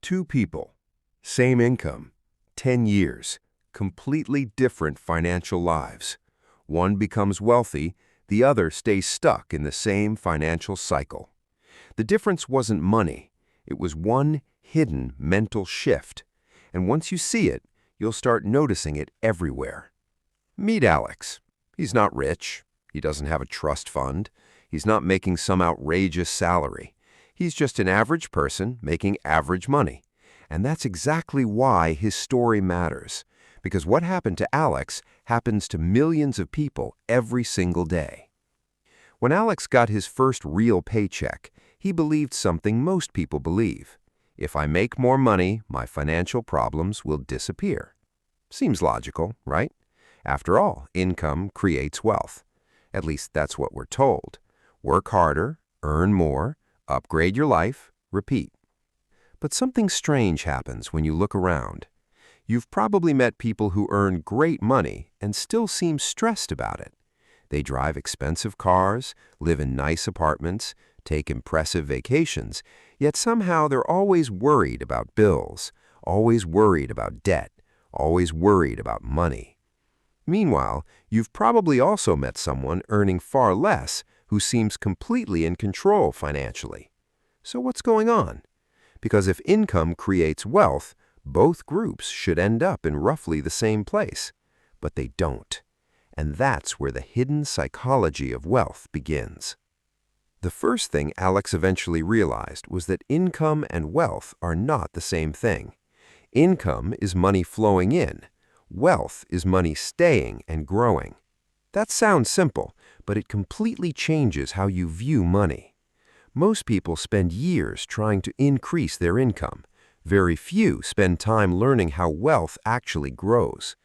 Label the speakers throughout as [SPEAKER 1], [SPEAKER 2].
[SPEAKER 1] Two people, same income, 10 years, completely different financial lives. One becomes wealthy, the other stays stuck in the same financial cycle. The difference wasn't money, it was one hidden mental shift. And once you see it, you'll start noticing it everywhere. Meet Alex. He's not rich. He doesn't have a trust fund. He's not making some outrageous salary. He's just an average person making average money. And that's exactly why his story matters. Because what happened to Alex happens to millions of people every single day. When Alex got his first real paycheck, he believed something most people believe. If I make more money, my financial problems will disappear. Seems logical, right? After all, income creates wealth. At least that's what we're told. Work harder, earn more, upgrade your life, repeat. But something strange happens when you look around. You've probably met people who earn great money and still seem stressed about it. They drive expensive cars, live in nice apartments, take impressive vacations, yet somehow they're always worried about bills, always worried about debt, always worried about money. Meanwhile, you've probably also met someone earning far less who seems completely in control financially. So what's going on? Because if income creates wealth, both groups should end up in roughly the same place. But they don't. And that's where the hidden psychology of wealth begins. The first thing Alex eventually realized was that income and wealth are not the same thing. Income is money flowing in. Wealth is money staying and growing. That sounds simple, but it completely changes how you view money. Most people spend years trying to increase their income. Very few spend time learning how wealth actually grows.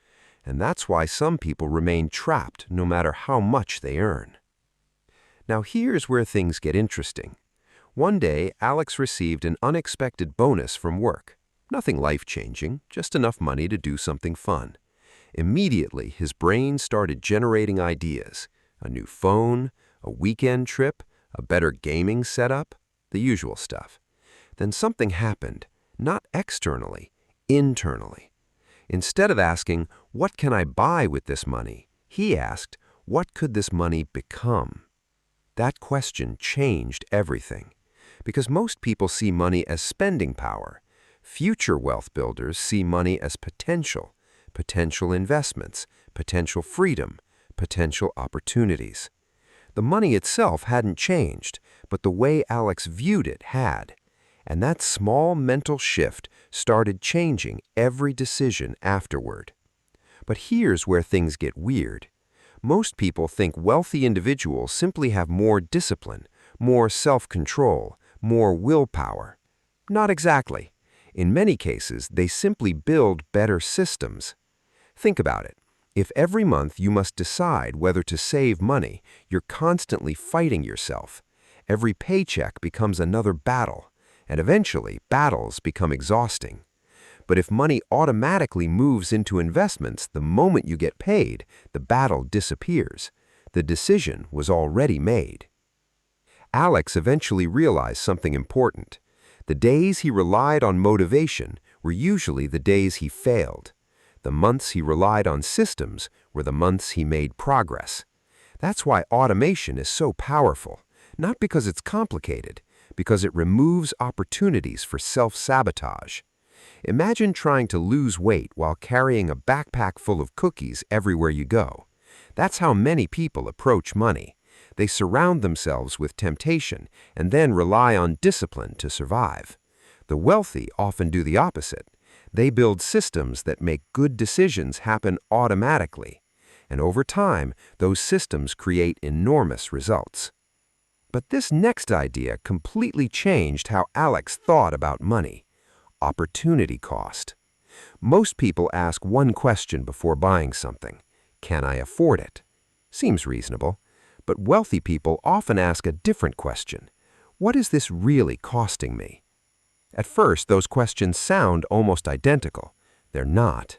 [SPEAKER 1] And that's why some people remain trapped no matter how much they earn. Now here's where things get interesting. One day, Alex received an unexpected bonus from work. Nothing life-changing, just enough money to do something fun. Immediately, his brain started generating ideas. A new phone, a weekend trip, a better gaming setup, the usual stuff. Then something happened, not externally, internally. Instead of asking, what can I buy with this money? He asked, what could this money become? That question changed everything. Because most people see money as spending power. Future wealth builders see money as potential, potential investments, potential freedom, potential opportunities. The money itself hadn't changed, but the way Alex viewed it had. And that small mental shift started changing every decision afterward. But here's where things get weird. Most people think wealthy individuals simply have more discipline, more self-control, more willpower. Not exactly. In many cases, they simply build better systems. Think about it. If every month you must decide whether to save money, you're constantly fighting yourself. Every paycheck becomes another battle, and eventually battles become exhausting. But if money automatically moves into investments the moment you get paid, the battle disappears. The decision was already made. Alex eventually realized something important. The days he relied on motivation were usually the days he failed. The months he relied on systems were the months he made progress. That's why automation is so powerful, not because it's complicated, because it removes opportunities for self-sabotage. Imagine trying to lose weight while carrying a backpack full of cookies everywhere you go. That's how many people approach money. They surround themselves with temptation and then rely on discipline to survive. The wealthy often do the opposite. They build systems that make good decisions happen automatically. And over time, those systems create enormous results. But this next idea completely changed how Alex thought about money. Opportunity cost. Most people ask one question before buying something. Can I afford it? Seems reasonable. But wealthy people often ask a different question. What is this really costing me? At first, those questions sound almost identical. They're not.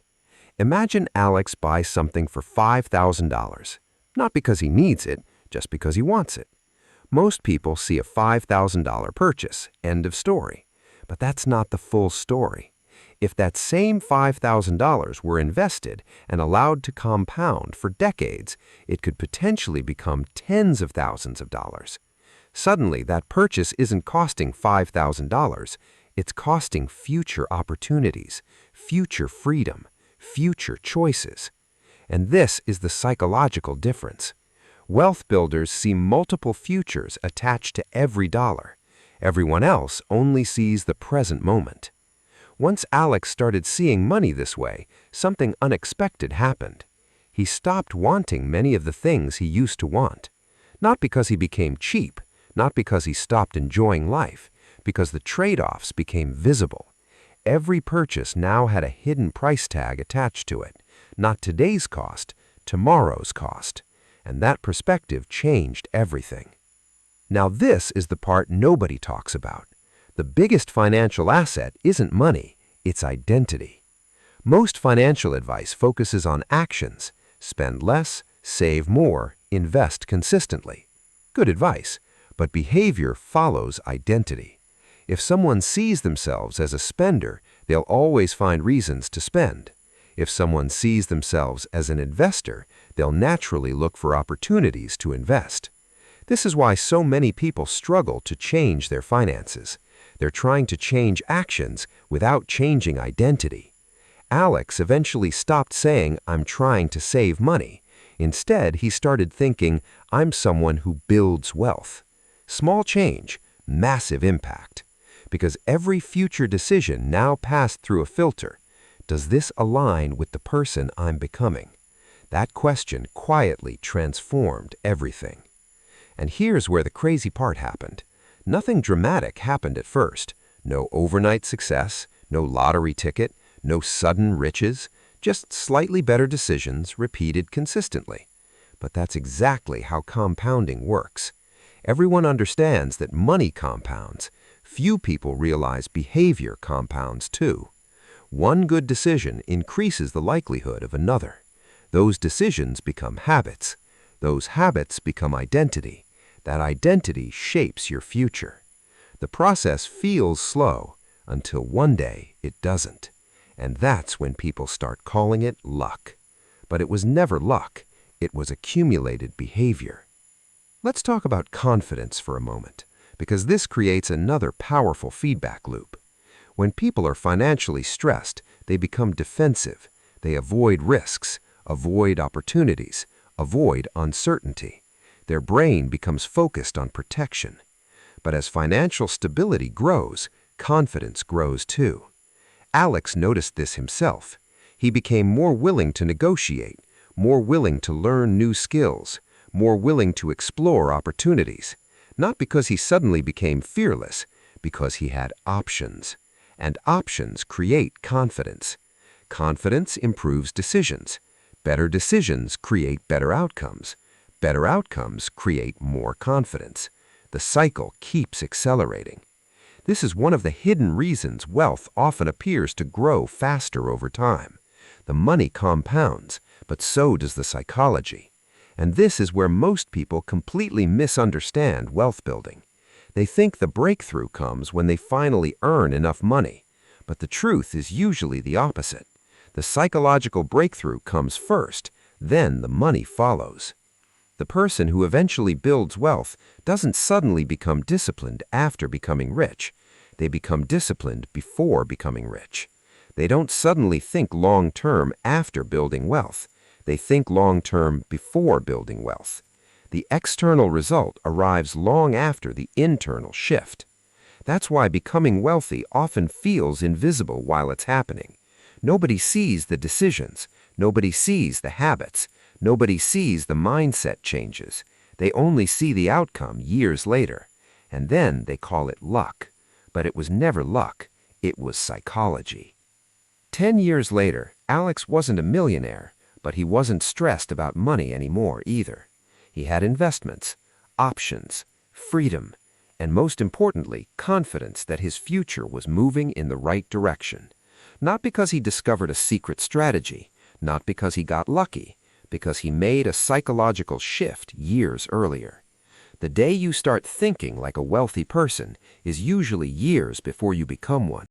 [SPEAKER 1] Imagine Alex buys something for $5,000. Not because he needs it, just because he wants it. Most people see a $5,000 purchase, end of story. But that's not the full story. If that same $5,000 were invested and allowed to compound for decades, it could potentially become tens of thousands of dollars. Suddenly, that purchase isn't costing $5,000. It's costing future opportunities, future freedom, future choices. And this is the psychological difference. Wealth builders see multiple futures attached to every dollar. Everyone else only sees the present moment. Once Alex started seeing money this way, something unexpected happened. He stopped wanting many of the things he used to want. Not because he became cheap, not because he stopped enjoying life, because the trade-offs became visible. Every purchase now had a hidden price tag attached to it. Not today's cost, tomorrow's cost. And that perspective changed everything. Now this is the part nobody talks about. The biggest financial asset isn't money, it's identity. Most financial advice focuses on actions. Spend less, save more, invest consistently. Good advice, but behavior follows identity. If someone sees themselves as a spender, they'll always find reasons to spend. If someone sees themselves as an investor, they'll naturally look for opportunities to invest. This is why so many people struggle to change their finances. They're trying to change actions without changing identity. Alex eventually stopped saying, "I'm trying to save money." Instead, he started thinking, "I'm someone who builds wealth." Small change, massive impact. Because every future decision now passed through a filter. Does this align with the person I'm becoming? That question quietly transformed everything. And here's where the crazy part happened. Nothing dramatic happened at first. No overnight success, no lottery ticket, no sudden riches, just slightly better decisions repeated consistently. But that's exactly how compounding works. Everyone understands that money compounds. Few people realize behavior compounds too. One good decision increases the likelihood of another. Those decisions become habits. Those habits become identity. That identity shapes your future. The process feels slow until one day it doesn't. And that's when people start calling it luck. But it was never luck. It was accumulated behavior. Let's talk about confidence for a moment, because this creates another powerful feedback loop. When people are financially stressed, they become defensive. They avoid risks, avoid opportunities, avoid uncertainty. Their brain becomes focused on protection. But as financial stability grows, confidence grows too. Alex noticed this himself. He became more willing to negotiate, more willing to learn new skills, more willing to explore opportunities. Not because he suddenly became fearless, because he had options. And options create confidence. Confidence improves decisions. Better decisions create better outcomes. Better outcomes create more confidence. The cycle keeps accelerating. This is one of the hidden reasons wealth often appears to grow faster over time. The money compounds, but so does the psychology. And this is where most people completely misunderstand wealth building. They think the breakthrough comes when they finally earn enough money. But the truth is usually the opposite. The psychological breakthrough comes first, then the money follows. The person who eventually builds wealth doesn't suddenly become disciplined after becoming rich. They become disciplined before becoming rich. They don't suddenly think long-term after building wealth. They think long-term before building wealth. The external result arrives long after the internal shift. That's why becoming wealthy often feels invisible while it's happening. Nobody sees the decisions. Nobody sees the habits. Nobody sees the mindset changes. They only see the outcome years later. And then they call it luck. But it was never luck. It was psychology. 10 years later, Alex wasn't a millionaire, but he wasn't stressed about money anymore either. He had investments, options, freedom, and most importantly, confidence that his future was moving in the right direction. Not because he discovered a secret strategy, not because he got lucky, because he made a psychological shift years earlier.
[SPEAKER 2] The day you start thinking like a wealthy person is usually years before you become one.